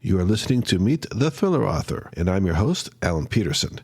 You are listening to Meet the Thriller Author, and I'm your host, Alan Peterson.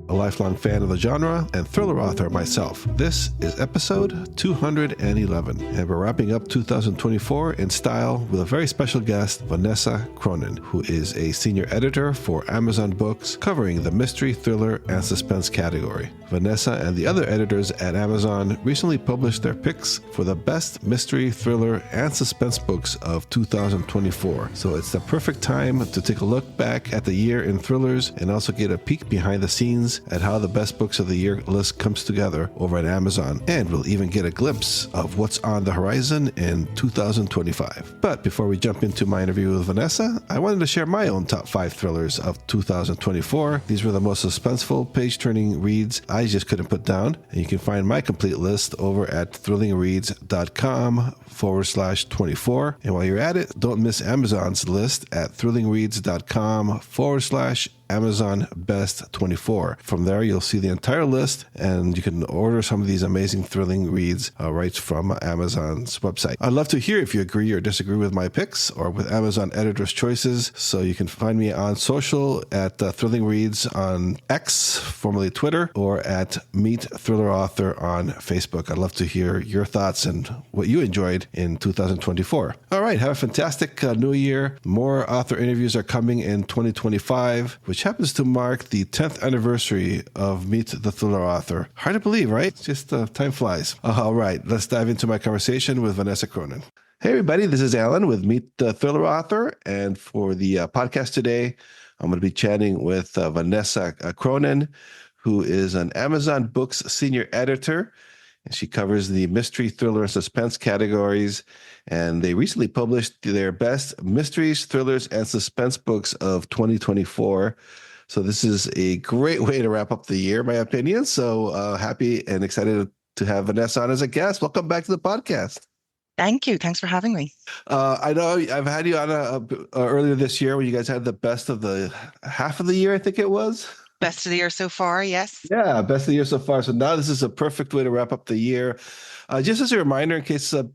A lifelong fan of the genre and thriller author myself. This is episode 211, and we're wrapping up 2024 in style with a very special guest, Vannessa Cronin, who is a senior editor for Amazon Books, covering the mystery, thriller, and suspense category. Vannessa and the other editors at Amazon recently published their picks for the best mystery, thriller, and suspense books of 2024. So it's the perfect time to take a look back at the year in thrillers and also get a peek behind the scenes at how the best books of the year list comes together over at Amazon. And we'll even get a glimpse of what's on the horizon in 2025. But before we jump into my interview with Vannessa, I wanted to share my own top 5 thrillers of 2024. These were the most suspenseful, page-turning reads I just couldn't put down. And you can find my complete list over at thrillingreads.com/24. And while you're at it, don't miss Amazon's list at thrillingreads.com/Amazon Best 24. From there, you'll see the entire list, and you can order some of these amazing thrilling reads right from Amazon's website. I'd love to hear if you agree or disagree with my picks or with Amazon Editor's Choices. So you can find me on social at Thrilling Reads on X, formerly Twitter, or at Meet Thriller Author on Facebook. I'd love to hear your thoughts and what you enjoyed in 2024. All right, have a fantastic new year. More author interviews are coming in 2025, which happens to mark the 10th anniversary of Meet the Thriller Author. Hard to believe, right? It's just time flies. All right, let's dive into my conversation with Vannessa Cronin. Hey, everybody, this is Alan with Meet the Thriller Author. And for the podcast today, I'm going to be chatting with Vannessa Cronin, who is an Amazon Books senior editor. And she covers the mystery, thriller, and suspense categories. And they recently published their best mysteries, thrillers, and suspense books of 2024. So this is a great way to wrap up the year, in my opinion. So happy and excited to have Vannessa on as a guest. Welcome back to the podcast. Thank you. Thanks for having me. I know I've had you on earlier this year when you guys had the best of the half of the year, I think it was. Best of the year so far, yes. Yeah, best of the year so far. So now this is a perfect way to wrap up the year. Just as a reminder, in case of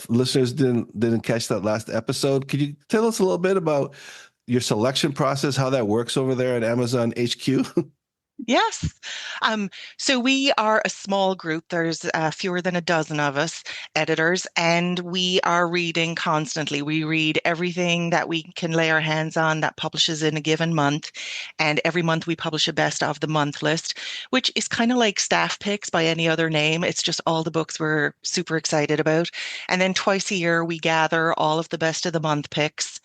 listeners didn't catch that last episode, could you tell us a little bit about your selection process, how that works over there at Amazon HQ? Yes. So we are a small group. There's fewer than a dozen of us editors, and we are reading constantly. We read everything that we can lay our hands on that publishes in a given month. And every month we publish a best of the month list, which is kind of like staff picks by any other name. It's just all the books we're super excited about. And then twice a year, we gather all of the best of the month picks.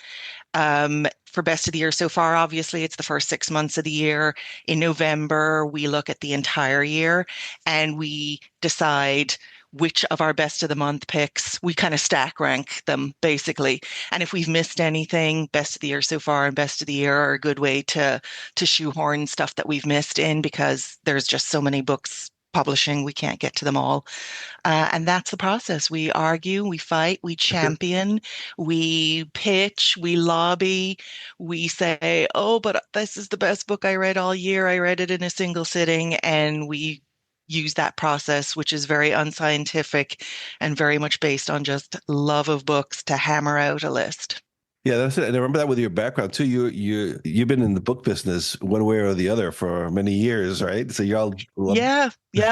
For best of the year so far, obviously, it's the first 6 months of the year. In November, we look at the entire year and we decide which of our best of the month picks, we kind of stack rank them, basically. And if we've missed anything, best of the year so far and best of the year are a good way to shoehorn stuff that we've missed in, because there's just so many books publishing, we can't get to them all. And that's the process. We argue, we fight, we champion, we pitch, we lobby, we say, oh, but this is the best book I read all year. I read it in a single sitting. And we use that process, which is very unscientific and very much based on just love of books, to hammer out a list. Yeah, that's it. And I remember that with your background too. You've been in the book business one way or the other for many years, right? So you're all yeah,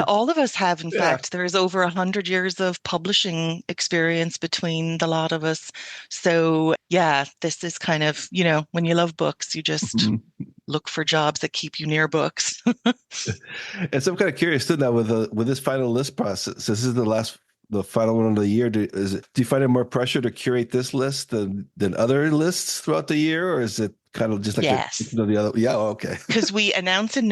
all of us have. In fact, there's over 100 years of publishing experience between the lot of us. So yeah, this is kind of, when you love books, you just look for jobs that keep you near books. And so I'm kind of curious too now with this final list process. This is the final one of the year. Do you find it more pressure to curate this list than other lists throughout the year, or is it kind of just like the other? Yeah, okay. Because we announce in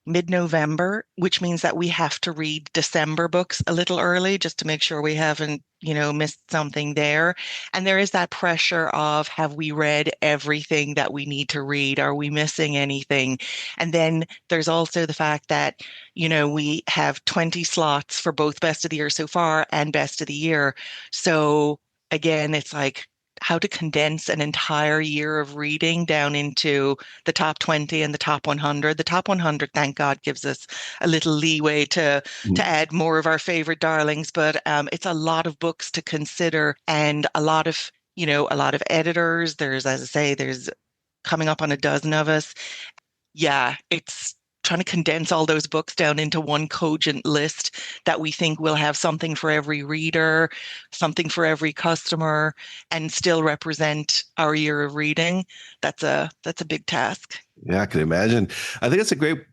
mid-November, which means that we have to read December books a little early just to make sure we haven't, missed something there. And there is that pressure of, have we read everything that we need to read? Are we missing anything? And then there's also the fact that, we have 20 slots for both best of the year so far and best of the year. So again, it's like, how to condense an entire year of reading down into the top 20 and the top 100. The top 100, thank God, gives us a little leeway to Mhm. add more of our favorite darlings, but it's a lot of books to consider and a lot of, a lot of editors. There's, as I say, there's coming up on a dozen of us. Yeah, it's trying to condense all those books down into one cogent list that we think will have something for every reader, something for every customer, and still represent our year of reading. That's a big task. Yeah, I can imagine. I think it's a great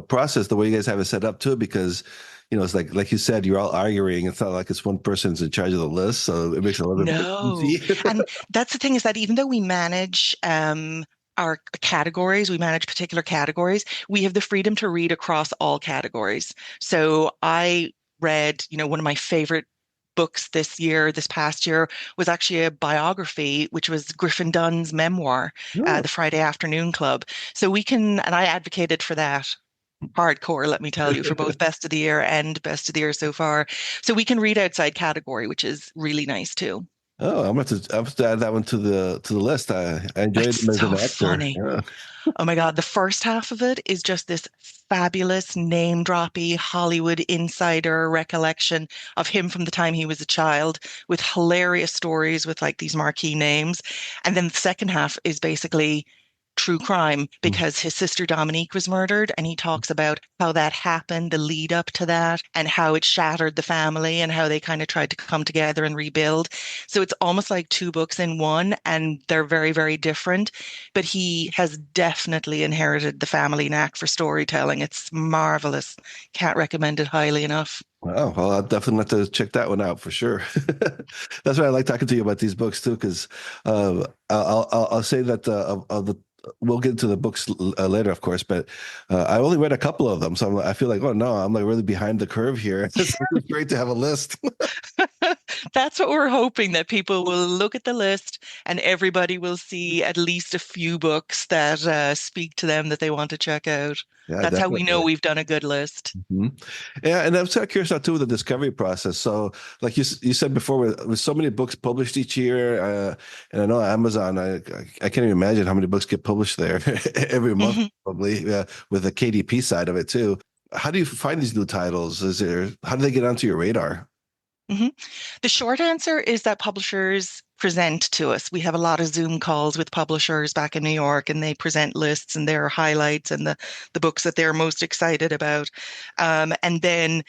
process the way you guys have it set up too, because it's like you said, you're all arguing. It's not like it's one person's in charge of the list, so it makes it a little bit more No. easy. And that's the thing is that even though we manage our categories, we manage particular categories, we have the freedom to read across all categories. So I read, one of my favorite books this past year, was actually a biography, which was Griffin Dunn's memoir, Oh. The Friday Afternoon Club. So we can, and I advocated for that hardcore, let me tell you, for both best of the year and best of the year so far. So we can read outside category, which is really nice too. Oh, I'm going to add that one to the list. I enjoyed It's him as an so actor. funny. Yeah. Oh my God, the first half of it is just this fabulous name droppy Hollywood insider recollection of him from the time he was a child with hilarious stories with like these marquee names. And then the second half is basically true crime because his sister Dominique was murdered, and he talks about how that happened, the lead up to that, and how it shattered the family and how they kind of tried to come together and rebuild. So it's almost like two books in one, and they're very, very different. But he has definitely inherited the family knack for storytelling. It's marvelous. Can't recommend it highly enough. Wow. Well, I'll definitely have to check that one out for sure. That's why I like talking to you about these books too, because I'll say that of the we'll get into the books later, of course, but I only read a couple of them, so I feel like, oh no, I'm like really behind the curve here. So it's great to have a list. That's what we're hoping, that people will look at the list and everybody will see at least a few books that speak to them that they want to check out. Yeah, That's how we know definitely. we've done a good list. Mhm. Yeah, and I'm so curious now too with the discovery process. So, like you said before, with so many books published each year, and I know Amazon, I can't even imagine how many books get published there every month, Mhm, probably, with the KDP side of it too. How do you find these new titles? How do they get onto your radar? mhm. The short answer is that publishers present to us. We have a lot of Zoom calls with publishers back in New York, and they present lists and their highlights and the books that they're most excited about. And then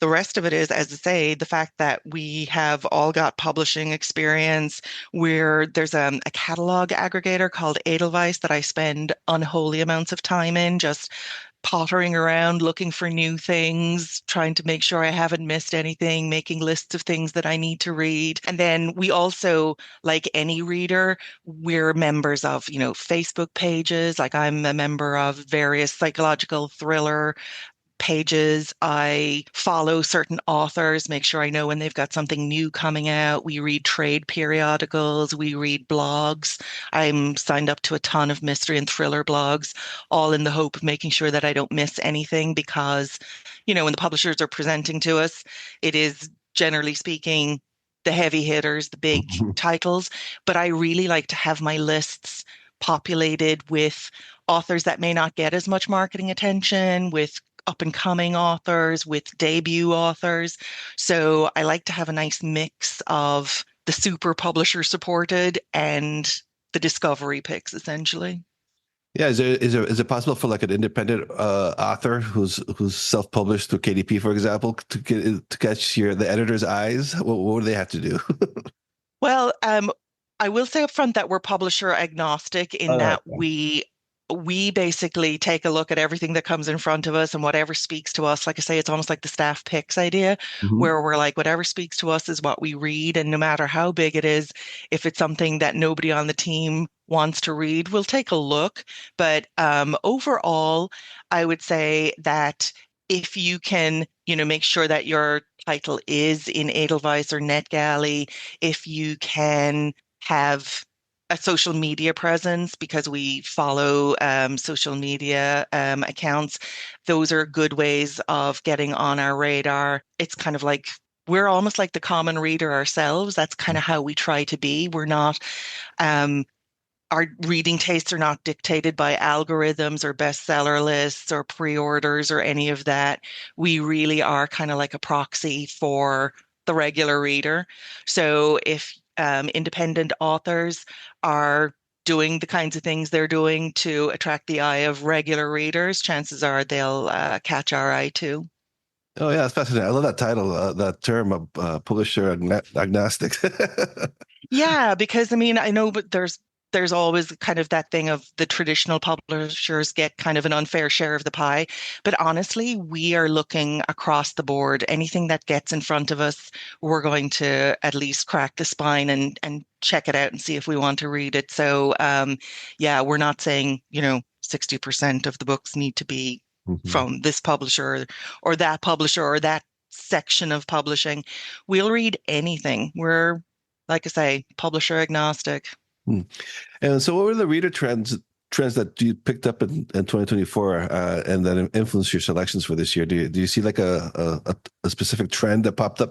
the rest of it is, as I say, the fact that we have all got publishing experience, where there's a catalog aggregator called Edelweiss that I spend unholy amounts of time in, just pottering around looking for new things, trying to make sure I haven't missed anything, making lists of things that I need to read. And then we also, like any reader, we're members of, Facebook pages. Like I'm a member of various psychological thriller pages. I follow certain authors, make sure I know when they've got something new coming out. We read trade periodicals, we read blogs. I'm signed up to a ton of mystery and thriller blogs, all in the hope of making sure that I don't miss anything because, when the publishers are presenting to us, it is generally speaking the heavy hitters, the big titles. But I really like to have my lists populated with authors that may not get as much marketing attention, with up and coming authors, with debut authors. So I like to have a nice mix of the super publisher supported and the discovery picks, essentially. Yeah, is it possible for like an independent author who's self-published through KDP, for example, to catch the editor's eyes? What do they have to do? Well, I will say up front that we're publisher agnostic in Oh, that we basically take a look at everything that comes in front of us and whatever speaks to us. Like I say, it's almost like the staff picks idea, mhm. where we're like, whatever speaks to us is what we read. And no matter how big it is, if it's something that nobody on the team wants to read, we'll take a look. But overall, I would say that if you can, make sure that your title is in Edelweiss or NetGalley, if you can have a social media presence because we follow social media accounts. Those are good ways of getting on our radar. It's kind of like we're almost like the common reader ourselves. That's kind of how we try to be. We're not um, our reading tastes are not dictated by algorithms or bestseller lists or pre-orders or any of that. We really are kind of like a proxy for the regular reader. So if independent authors are doing the kinds of things they're doing to attract the eye of regular readers, chances are they'll catch our eye too. Oh yeah, it's fascinating. I love that title, that term of publisher agnostic. Yeah, because I mean, I know, but there's always kind of that thing of the traditional publishers get kind of an unfair share of the pie. But honestly, we are looking across the board. Anything that gets in front of us, we're going to at least crack the spine and check it out and see if we want to read it. So yeah, we're not saying, 60% of the books need to be Mhm. from this publisher or that publisher or that section of publishing. We'll read anything. We're like I say, publisher agnostic. Hmm. And so, what were the reader trends that you picked up in 2024 and that influenced your selections for this year? Do you see like a specific trend that popped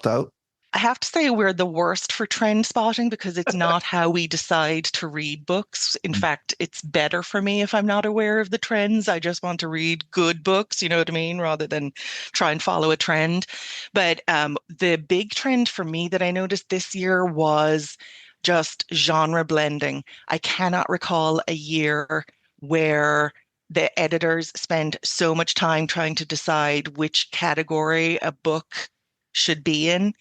out? I have to say we're the worst for trend spotting because it's not how we decide to read books. In fact, it's better for me if I'm not aware of the trends. I just want to read good books, you know what I mean, rather than try and follow a trend. But the big trend for me that I noticed this year was just genre blending. I cannot recall a year where the editors spend so much time trying to decide which category a book should be in.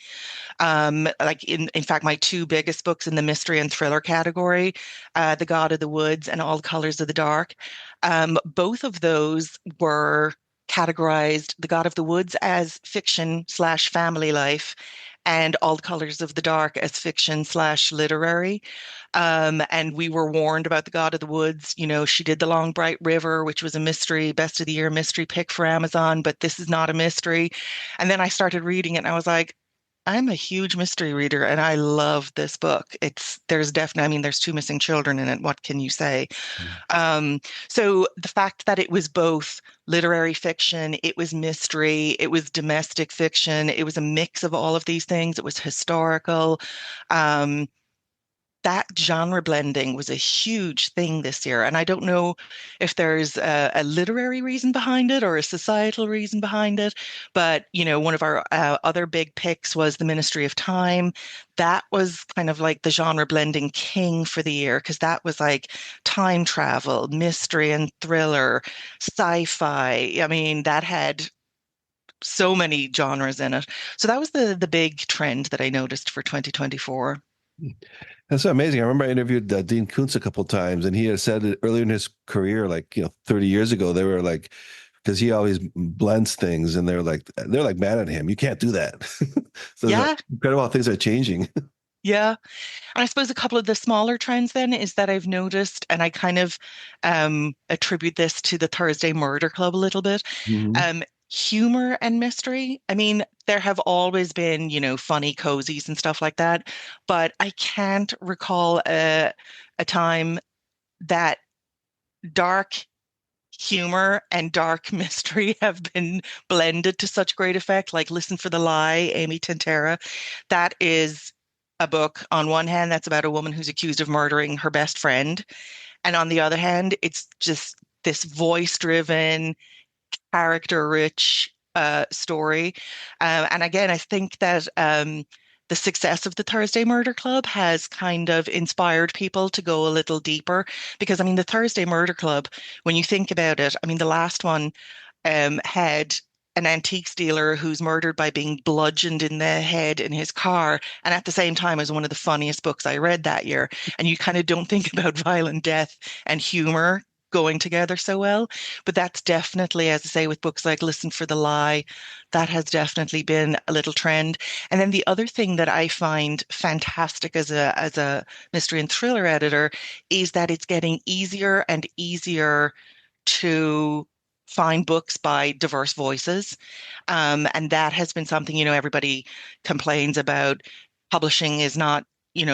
Like in fact, my two biggest books in the mystery and thriller category, The God of the Woods and All Colors of the Dark, both of those were categorized The God of the Woods as fiction slash family life and All Colors of the Dark as fiction slash literary. And we were warned about The God of the Woods. She did The Long Bright River, which was a mystery, best of the year mystery pick for Amazon, but this is not a mystery. And then I started reading it and I was like, I'm a huge mystery reader and I love this book. There's definitely, I mean, there's two missing children in it. What can you say? Um, so the fact that it was both literary fiction, it was mystery, it was domestic fiction, it was a mix of all of these things. It was historical. Um, that genre blending was a huge thing this year. And I don't know if there's a literary reason behind it or a societal reason behind it. But, one of our other big picks was The Ministry of Time. That was kind of like the genre blending king for the year because that was like time travel, mystery and thriller, sci-fi. I mean, that had so many genres in it. So that was the big trend that I noticed for 2024. That's so amazing. I remember I interviewed Dean Koontz a couple of times, and he had said that earlier in his career, like 30 years ago, they were like, because he always blends things, and they're like mad at him. You can't do that. So it's like Yeah, incredible how things are changing. yeah. And I suppose a couple of the smaller trends then is that I've noticed, and I kind of attribute this to the Thursday Murder Club a little bit. Mhm. Um, Humor and mystery. I mean, there have always been, funny cozies and stuff like that, but I can't recall a time that dark humor and dark mystery have been blended to such great effect. Like Listen for the Lie, Amy Tantera. That is a book on one hand that's about a woman who's accused of murdering her best friend. And on the other hand, it's just this voice-driven, character-rich story. And again, I think that the success of the Thursday Murder Club has kind of inspired people to go a little deeper. Because, I mean, the Thursday Murder Club, when you think about it, I mean, the last one had an antiques dealer who's murdered by being bludgeoned in the head in his car. And at the same time, it was one of the funniest books I read that year. And you kind of don't think about violent death and humor going together so well. But that's definitely, as I say, with books like Listen for the Lie, that has definitely been a little trend. And then the other thing that I find fantastic as a mystery and thriller editor is that it's getting easier and easier to find books by diverse voices. And that has been something, everybody complains about. Publishing is not,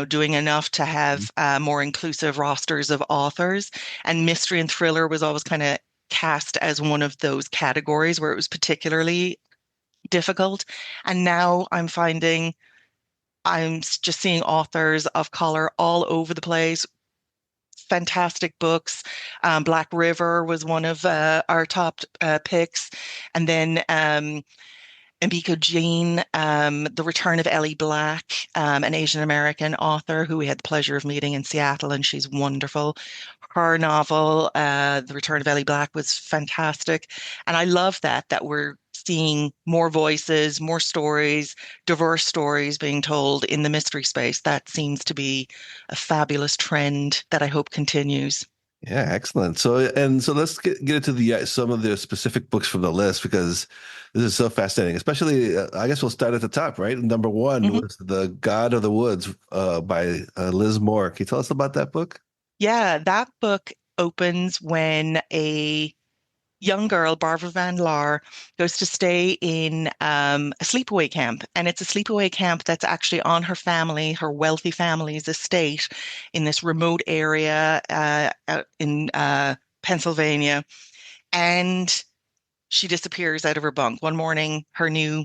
doing enough to have more inclusive rosters of authors. And mystery and thriller was always kind of cast as one of those categories where it was particularly difficult. And now I'm finding just seeing authors of color all over the place. Fantastic books. Black River was one of our top picks. And then Emiko Jean, The Return of Ellie Black, an Asian American author who we had the pleasure of meeting in Seattle, and she's wonderful. Her novel, The Return of Ellie Black, was fantastic. And I love that we're seeing more voices, more stories, diverse stories being told in the mystery space. That seems to be a fabulous trend that I hope continues. Yeah, excellent. So let's get into the some of the specific books from the list because this is so fascinating. Especially, I guess we'll start at the top, right? Number one Mhm. was The God of the Woods by Liz Moore. Can you tell us about that book? Yeah, that book opens when a young girl, Barbara Van Laar, goes to stay in a sleepaway camp. And it's a sleepaway camp that's actually on her wealthy family's estate in this remote area out in Pennsylvania. And she disappears out of her bunk. One morning, her new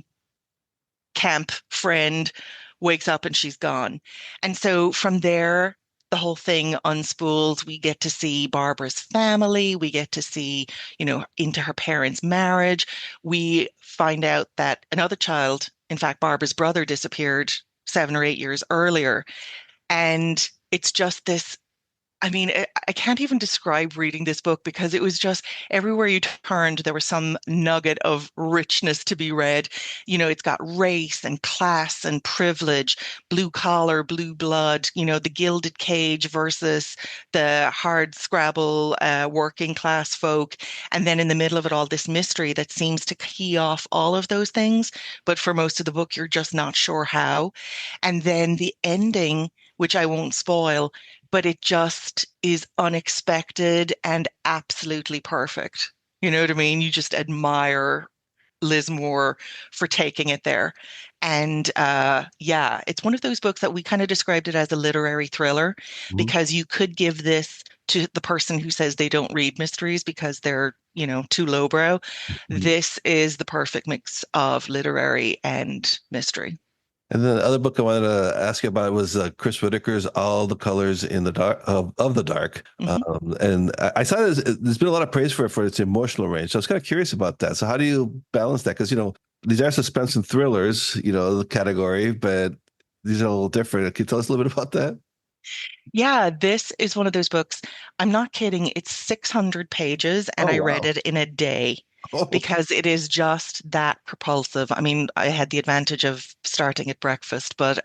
camp friend wakes up and she's gone. And so from there, the whole thing unspools. We get to see Barbara's family. We get to see, into her parents' marriage. We find out that another child, in fact, Barbara's brother, disappeared 7 or 8 years earlier. And it's just this I can't even describe reading this book because it was just everywhere you turned, there was some nugget of richness to be read. It's got race and class and privilege, blue collar, blue blood, the gilded cage versus the hard scrabble, working class folk. And then in the middle of it all, this mystery that seems to key off all of those things. But for most of the book, you're just not sure how. And then the ending, which I won't spoil, but it just is unexpected and absolutely perfect. You know what I mean? You just admire Liz Moore for taking it there. And yeah, it's one of those books that we kind of described it as a literary thriller Mhm. because you could give this to the person who says they don't read mysteries because they're, too lowbrow. This is the perfect mix of literary and mystery. And then the other book I wanted to ask you about was Chris Whitaker's All the Colors in the Dark of the Dark. Mhm. And I saw there's been a lot of praise for its emotional range. So I was kind of curious about that. So how do you balance that? Because, these are suspense and thrillers, the category, but these are a little different. Can you tell us a little bit about that? Yeah, this is one of those books. I'm not kidding. It's 600 pages, and Oh, I read wow. it in a day because it is just that propulsive. I mean, I had the advantage of starting at breakfast, but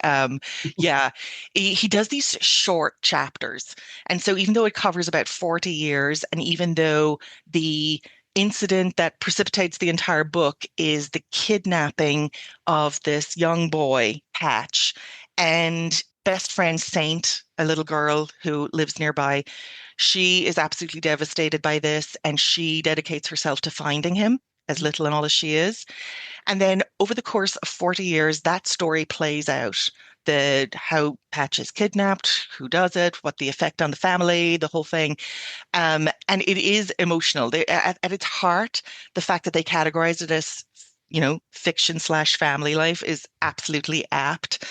yeah, he does these short chapters. And so even though it covers about 40 years, and even though the incident that precipitates the entire book is the kidnapping of this young boy, Patch, and best friend Saint, a little girl who lives nearby, she is absolutely devastated by this and she dedicates herself to finding him, as little and all as she is. And then over the course of 40 years, that story plays out. The how Patch is kidnapped, who does it, what the effect on the family, the whole thing. And it is emotional. At its heart, the fact that they categorize it as fiction slash family life is absolutely apt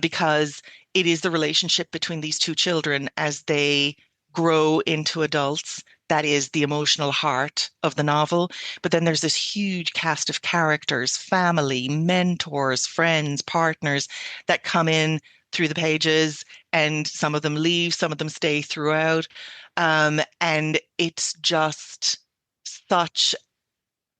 because it is the relationship between these two children as they grow into adults. That is the emotional heart of the novel. But then there's this huge cast of characters, family, mentors, friends, partners that come in through the pages, and some of them leave, some of them stay throughout. And it's just such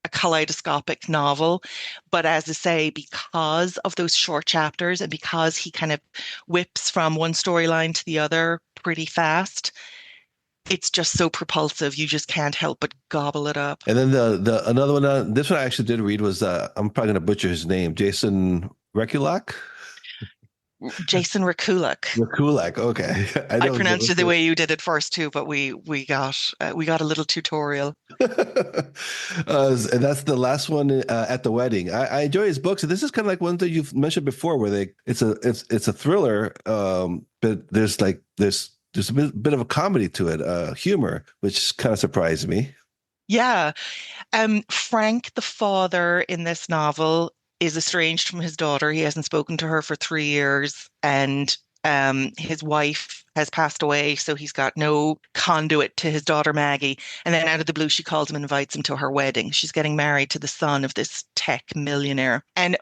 a kaleidoscopic novel. But as I say, because of those short chapters and because he kind of whips from one storyline to the other pretty fast, it's just so propulsive. You just can't help but gobble it up. And then the another one, this one I actually did read was I'm probably going to butcher his name, Jason Rekulak. Jason Rakulak. Rekulak. Okay, I I know his pronounced it the name. way you did it first too, but we got a little tutorial. And that's the last one at the wedding. I enjoy his books, and this is kind of like one that you've mentioned before, where it's a thriller, but there's a bit of a comedy to it, humor, which kind of surprised me. Yeah. Frank, the father in this novel, is estranged from his daughter. He hasn't spoken to her for 3 years, and his wife has passed away, so he's got no conduit to his daughter Maggie. And then out of the blue, she calls him and invites him to her wedding. She's getting married to the son of this tech millionaire. And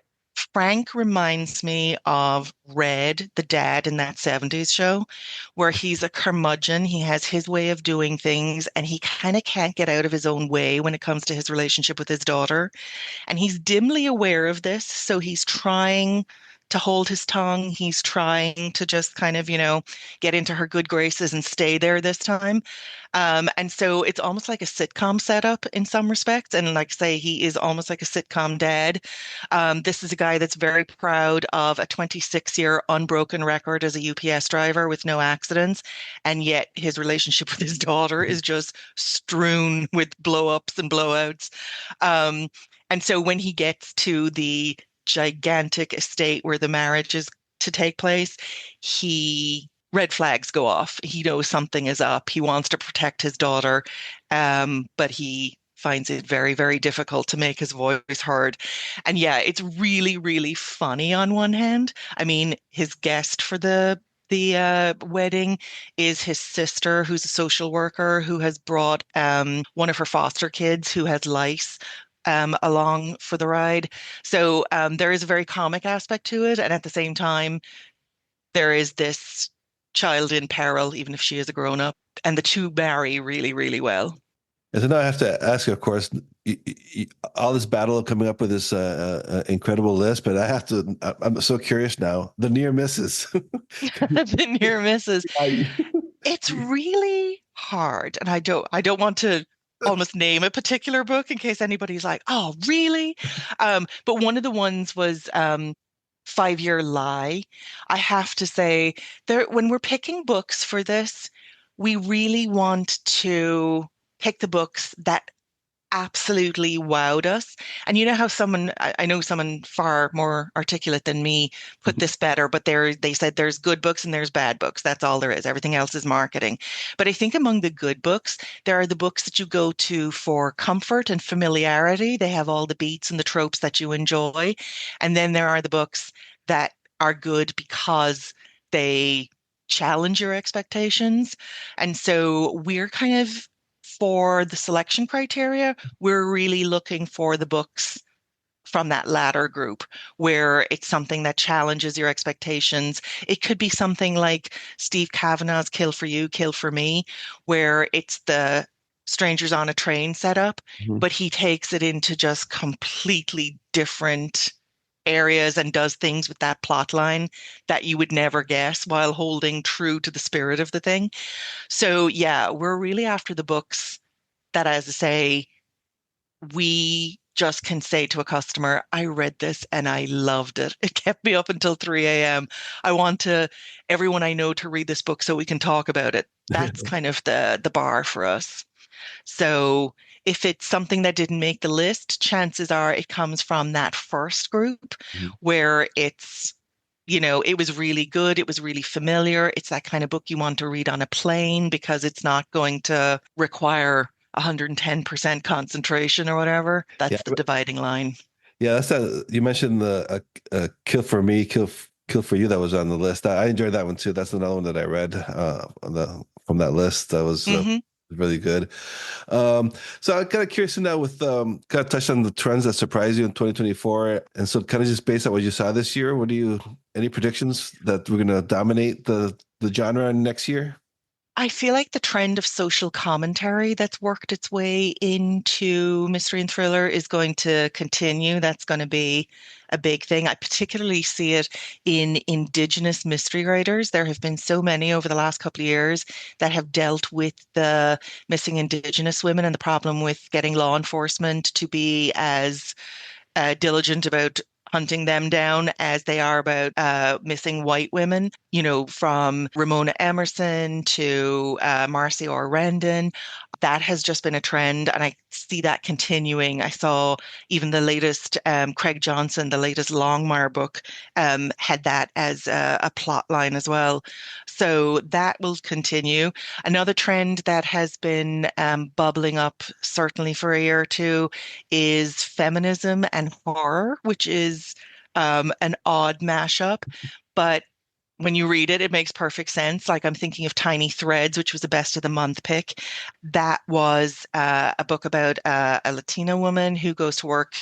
Frank reminds me of Red, the dad in that 70s show, where he's a curmudgeon. He has his way of doing things, and he kind of can't get out of his own way when it comes to his relationship with his daughter. And he's dimly aware of this. So he's trying to hold his tongue. He's trying to just kind of, get into her good graces and stay there this time. And so it's almost like a sitcom setup in some respects. And like I say, he is almost like a sitcom dad. This is a guy that's very proud of a 26-year unbroken record as a UPS driver with no accidents. And yet his relationship with his daughter is just strewn with blow-ups and blowouts. Um, and so when he gets to the gigantic estate where the marriage is to take place, he red flags go off. He knows something is up. He wants to protect his daughter, but he finds it very, very difficult to make his voice heard. And yeah, it's really, really funny on one hand. I mean, his guest for the wedding is his sister, who's a social worker who has brought one of her foster kids who has lice along for the ride. So there is a very comic aspect to it. And at the same time, there is this child in peril, even if she is a grown up. And the two marry really, really well. And so now I have to ask you, of course, all this battle of coming up with this incredible list, but I have to, I'm so curious now. The near misses. The near misses. I- It's really hard. And I don't want to almost name a particular book in case anybody's like, oh, really? But one of the ones was 5 Year Lie. I have to say, there when we're picking books for this, we really want to pick the books that absolutely wowed us. And you know how I know someone far more articulate than me put this better, but they said there's good books and there's bad books. That's all there is. Everything else is marketing. But I think among the good books, there are the books that you go to for comfort and familiarity. They have all the beats and the tropes that you enjoy. And then there are the books that are good because they challenge your expectations. And so we're kind of for the selection criteria, we're really looking for the books from that latter group where it's something that challenges your expectations. It could be something like Steve Kavanagh's Kill for You, Kill for Me, where it's the strangers on a train setup, Mhm. but he takes it into just completely different areas and does things with that plot line that you would never guess while holding true to the spirit of the thing. So yeah, we're really after the books that, as I say, we just can say to a customer, I read this and I loved it. It kept me up until 3 a.m. I want everyone I know to read this book so we can talk about it. That's kind of the bar for us. So if it's something that didn't make the list, chances are it comes from that first group where it was really good. It was really familiar. It's that kind of book you want to read on a plane because it's not going to require 110% concentration or whatever. Yeah, That's the dividing line. yeah. That's that. You mentioned the Kill for Me, Kill for You that was on the list. I enjoyed that one too. That's another one that I read from that list. That was Hmm. really good. Um, so I'm kind of curious now with kind of touch on the trends that surprised you in 2024. And so kind of just based on what you saw this year, any predictions that we're going to dominate the genre next year? I feel like the trend of social commentary that's worked its way into mystery and thriller is going to continue. That's going to be a big thing. I particularly see it in Indigenous mystery writers. There have been so many over the last couple of years that have dealt with the missing Indigenous women and the problem with getting law enforcement to be as diligent about hunting them down as they are about missing white women, from Ramona Emerson to Marcy or Rendon. that has just been a trend, and I see that continuing. I saw even the latest Craig Johnson, the latest Longmire book, had that as a plot line as well. So that will continue. Another trend that has been bubbling up certainly for a year or two is feminism and horror, which is an odd mashup, but when you read it, it makes perfect sense. Like I'm thinking of Tiny Threads, which was the best of the month pick. That was a book about a Latina woman who goes to work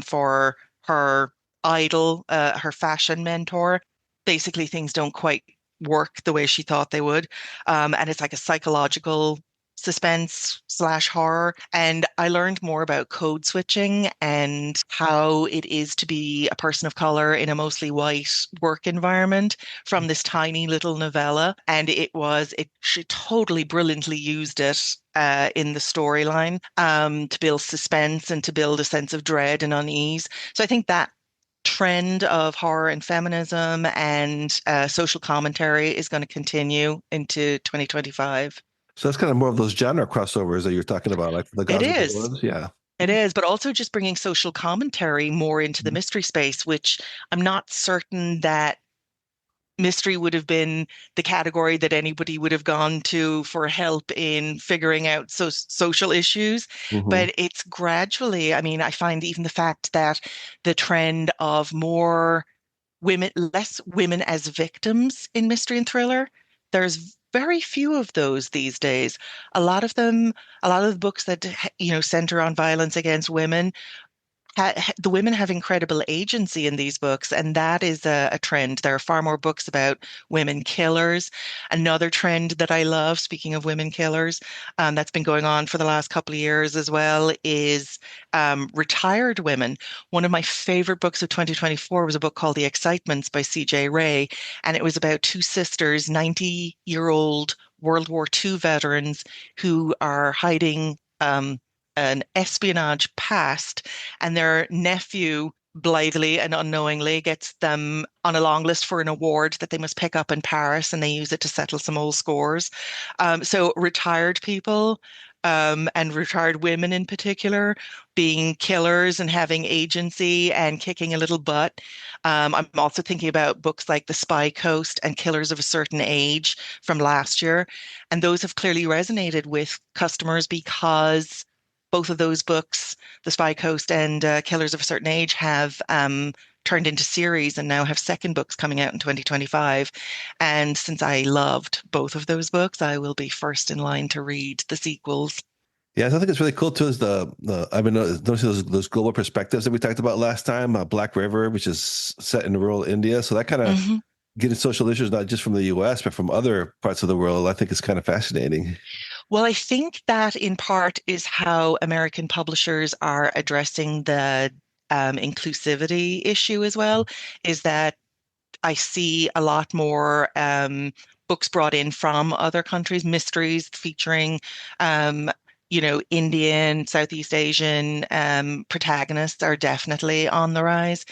for her idol, her fashion mentor. Basically, things don't quite work the way she thought they would. And it's like a psychological suspense slash horror. And I learned more about code switching and how it is to be a person of color in a mostly white work environment from this tiny little novella. And she totally brilliantly used it in the storyline to build suspense and to build a sense of dread and unease. So I think that trend of horror and feminism and social commentary is going to continue into 2025. So that's kind of more of those genre crossovers that you're talking about, like the It Gods of the is. Ones. Yeah. It is, but also just bringing social commentary more into the mystery space, which I'm not certain that mystery would have been the category that anybody would have gone to for help in figuring out social issues. Hmm. But it's gradually, I mean, I find even the fact that the trend of more women, less women as victims in mystery and thriller, there's very few of those these days. A lot of them, a lot of the books that, center on violence against women the women have incredible agency in these books, and that is a trend. There are far more books about women killers. Another trend that I love, speaking of women killers, that's been going on for the last couple of years as well, is retired women. One of my favorite books of 2024 was a book called The Excitements by C.J. Ray, and it was about two sisters, 90-year-old World War II veterans who are hiding an espionage past, and their nephew blithely and unknowingly gets them on a long list for an award that they must pick up in Paris, and they use it to settle some old scores. So retired people, and retired women in particular, being killers and having agency and kicking a little butt. I'm also thinking about books like The Spy Coast and Killers of a Certain Age from last year. And those have clearly resonated with customers because both of those books, The Spy Coast and Killers of a Certain Age, have turned into series and now have second books coming out in 2025. And since I loved both of those books, I will be first in line to read the sequels. Yeah, so I think it's really cool too. Is the I've been noticing those global perspectives that we talked about last time. Black River, which is set in rural India, so that kind of Mhm. getting social issues not just from the U.S. but from other parts of the world. I think is kind of fascinating. Well, I think that in part is how American publishers are addressing the inclusivity issue as well, is that I see a lot more books brought in from other countries, mysteries featuring, um, Indian, Southeast Asian protagonists are definitely on the rise.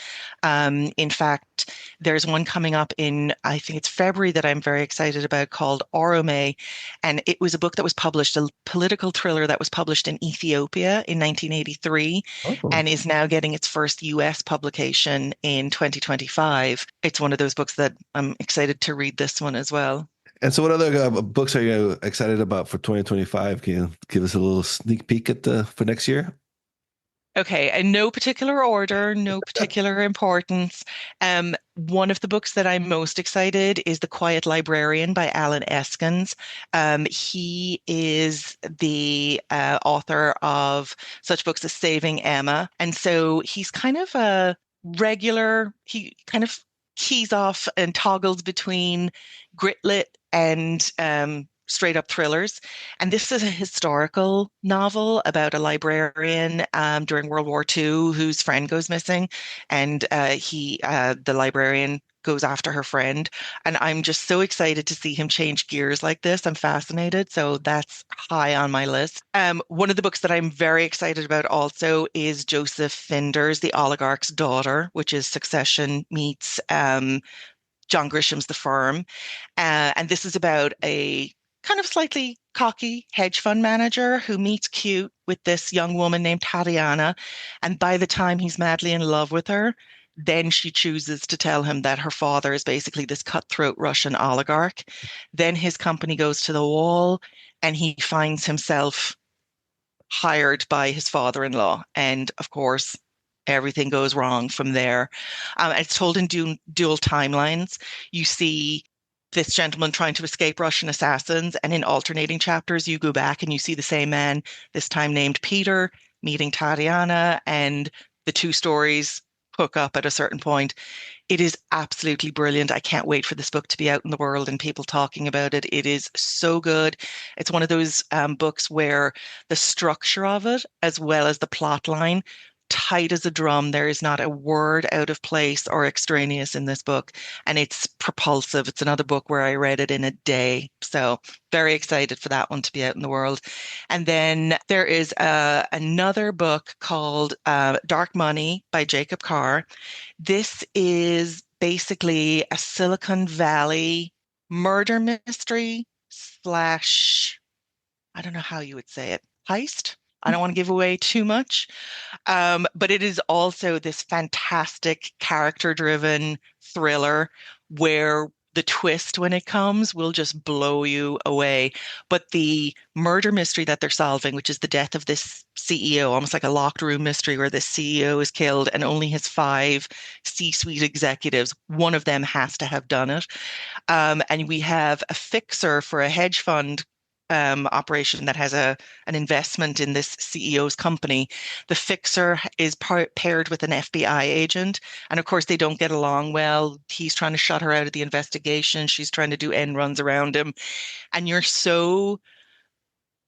In fact, there's one coming up in, I think it's February, that I'm very excited about called Orome. And it was a book that was published, a political thriller that was published in Ethiopia in 1983 Oh. and is now getting its first US publication in 2025. It's one of those books that I'm excited to read this one as well. And so, what other books are you excited about for 2025? Can you give us a little sneak peek at the for next year? Okay, in no particular order, no particular importance. One of the books that I'm most excited is The Quiet Librarian by Alan Eskens. He is the author of such books as Saving Emma. And so he's kind of a regular, he kind of keys off and toggles between gritlit and straight up thrillers. And this is a historical novel about a librarian during World War II whose friend goes missing, and the librarian, goes after her friend. And I'm just so excited to see him change gears like this. I'm fascinated. So that's high on my list. One of the books that I'm very excited about also is Joseph Finder's The Oligarch's Daughter, which is Succession meets John Grisham's The Firm. And this is about a kind of slightly cocky hedge fund manager who meets cute with this young woman named Tatiana. And by the time he's madly in love with her, then she chooses to tell him that her father is basically this cutthroat Russian oligarch. Then his company goes to the wall and he finds himself hired by his father-in-law. And of course, everything goes wrong from there. It's told in dual timelines. You see this gentleman trying to escape Russian assassins, and in alternating chapters, you go back and you see the same man, this time named Peter, meeting Tatiana, and the two stories hook up at a certain point. It is absolutely brilliant. I can't wait for this book to be out in the world and people talking about it. It is so good. It's one of those books where the structure of it, as well as the plot line, tight as a drum. There is not a word out of place or extraneous in this book, and it's propulsive. It's another book where I read it in a day. So very excited for that one to be out in the world. And then there is another book called Dark Money by Jacob Carr. This is basically a Silicon Valley murder mystery slash, I don't know how you would say it, heist. I don't want to give away too much. But it is also this fantastic character-driven thriller where the twist when it comes will just blow you away. But the murder mystery that they're solving, which is the death of this CEO, almost like a locked room mystery where the CEO is killed and only his five C-suite executives, one of them has to have done it. And we have a fixer for a hedge fund operation that has an investment in this CEO's company. The fixer is paired with an FBI agent, and of course they don't get along well. He's trying to shut her out of the investigation. She's trying to do end runs around him, and you're so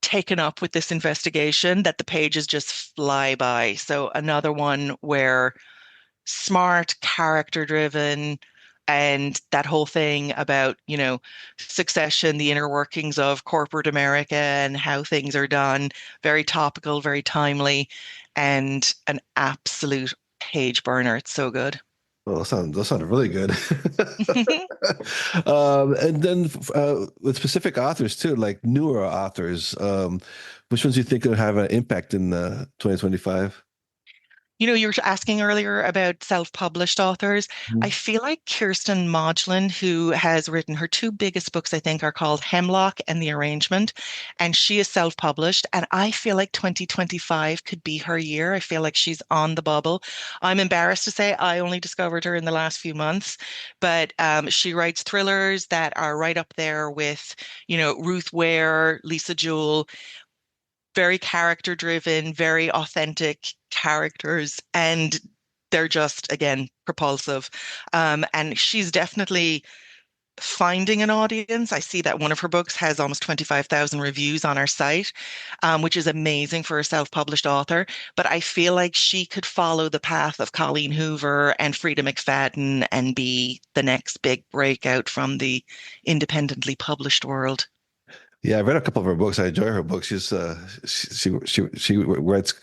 taken up with this investigation that the pages just fly by. So another one where smart, character driven, and that whole thing about, succession, the inner workings of corporate America and how things are done. Very topical, very timely, and an absolute page burner. It's so good. Well, those sound really good. And then with specific authors too, like newer authors, which ones do you think will have an impact in 2025? You were asking earlier about self-published authors. I feel like Kirsten Modglin, who has written her two biggest books, I think, are called Hemlock and The Arrangement, and she is self-published. And I feel like 2025 could be her year. I feel like she's on the bubble. I'm embarrassed to say I only discovered her in the last few months, but she writes thrillers that are right up there with, Ruth Ware, Lisa Jewell, very character driven, very authentic characters, and they're just, again, propulsive. And she's definitely finding an audience. I see that one of her books has almost 25,000 reviews on our site, which is amazing for a self-published author. But I feel like she could follow the path of Colleen Hoover and Frida McFadden and be the next big breakout from the independently published world. Yeah, I read a couple of her books. I enjoy her books. She writes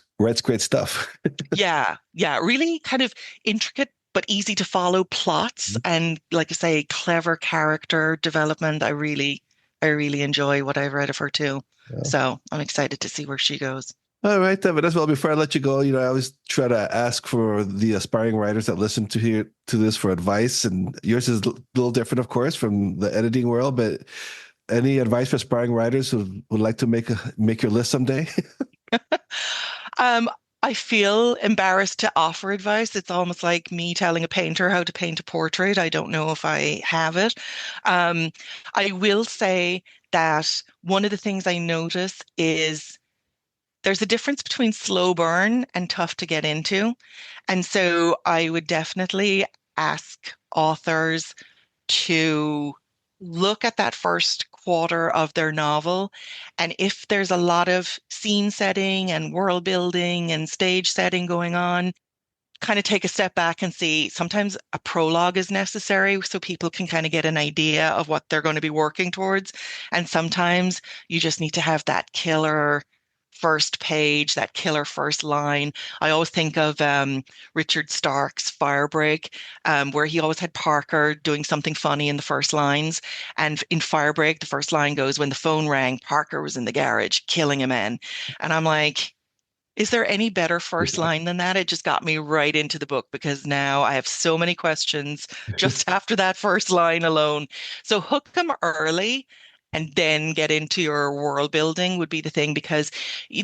great stuff. Yeah, yeah, really kind of intricate but easy to follow plots and, like I say, clever character development. I really enjoy what I've read of her too. Yeah. So I'm excited to see where she goes. All right, Devin. As well, before I let you go, I always try to ask for the aspiring writers that listen to this for advice, and yours is a little different, of course, from the editing world. But any advice for aspiring writers who would like to make your list someday? Um, I feel embarrassed to offer advice. It's almost like me telling a painter how to paint a portrait. I don't know if I have it. Um, I will say that one of the things I notice is there's a difference between slow burn and tough to get into. And so I would definitely ask authors to look at that first quarter of their novel. And if there's a lot of scene setting and world building and stage setting going on, kind of take a step back and see sometimes a prologue is necessary so people can kind of get an idea of what they're going to be working towards. And sometimes you just need to have that killer first page, that killer first line. I always think of Richard Stark's Firebreak, where he always had Parker doing something funny in the first lines. And in Firebreak, the first line goes, when the phone rang, Parker was in the garage killing a man. And I'm like, is there any better first line than that? It just got me right into the book because now I have so many questions just after that first line alone. So hook them early and then get into your world building would be the thing because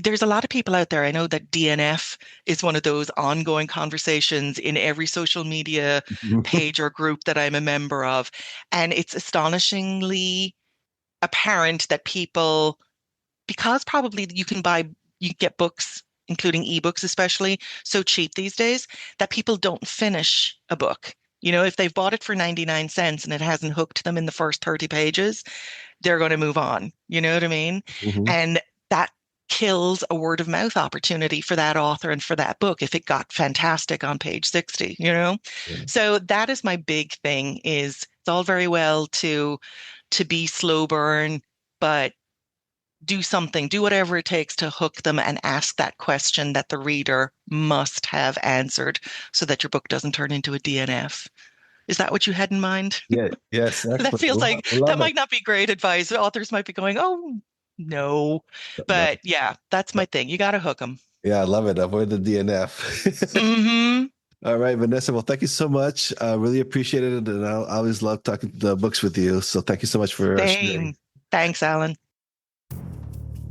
there's a lot of people out there. I know that DNF is one of those ongoing conversations in every social media page or group that I'm a member of. And it's astonishingly apparent that people, because probably you get books, including ebooks especially, so cheap these days that people don't finish a book. You know, if they've bought it for 99 cents and it hasn't hooked them in the first 30 pages, they're going to move on. You know what I mean? Mhm. And that kills a word of mouth opportunity for that author and for that book if it got fantastic on page 60, you know? Yeah. So that is my big thing is it's all very well to be slow burn, but do something, do whatever it takes to hook them and ask that question that the reader must have answered so that your book doesn't turn into a DNF. Is that what you had in mind? Yeah. Yes. That Excellent. feels like that Love it. might not be great advice. Authors might be going, oh, no. No. But yeah, that's my thing. You got to hook them. Yeah, I love it. Avoid the DNF. Hmm. All right, Vannessa. Well, thank you so much. I really appreciate it. And I always love talking the books with you. So thank you so much for sharing. Same. Thanks, Alan.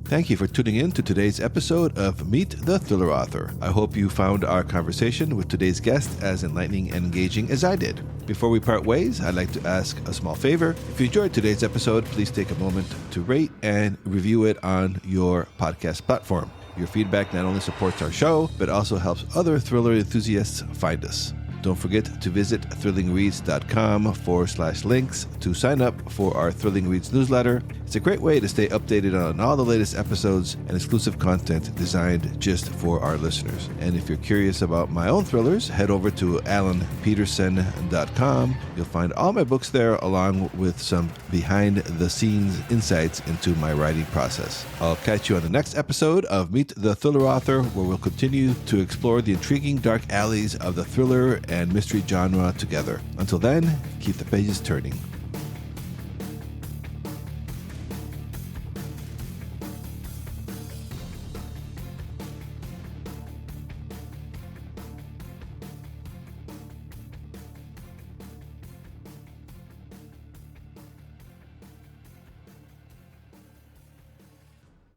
Thank you for tuning in to today's episode of Meet the Thriller Author. I hope you found our conversation with today's guest as enlightening and engaging as I did. Before we part ways, I'd like to ask a small favor. If you enjoyed today's episode, please take a moment to rate and review it on your podcast platform. Your feedback not only supports our show, but also helps other thriller enthusiasts find us. Don't forget to visit thrillingreads.com/links to sign up for our Thrilling Reads newsletter. It's a great way to stay updated on all the latest episodes and exclusive content designed just for our listeners. And if you're curious about my own thrillers, head over to alanpeterson.com. You'll find all my books there along with some behind-the-scenes insights into my writing process. I'll catch you on the next episode of Meet the Thriller Author, where we'll continue to explore the intriguing dark alleys of the thriller and mystery genre together. Until then, keep the pages turning.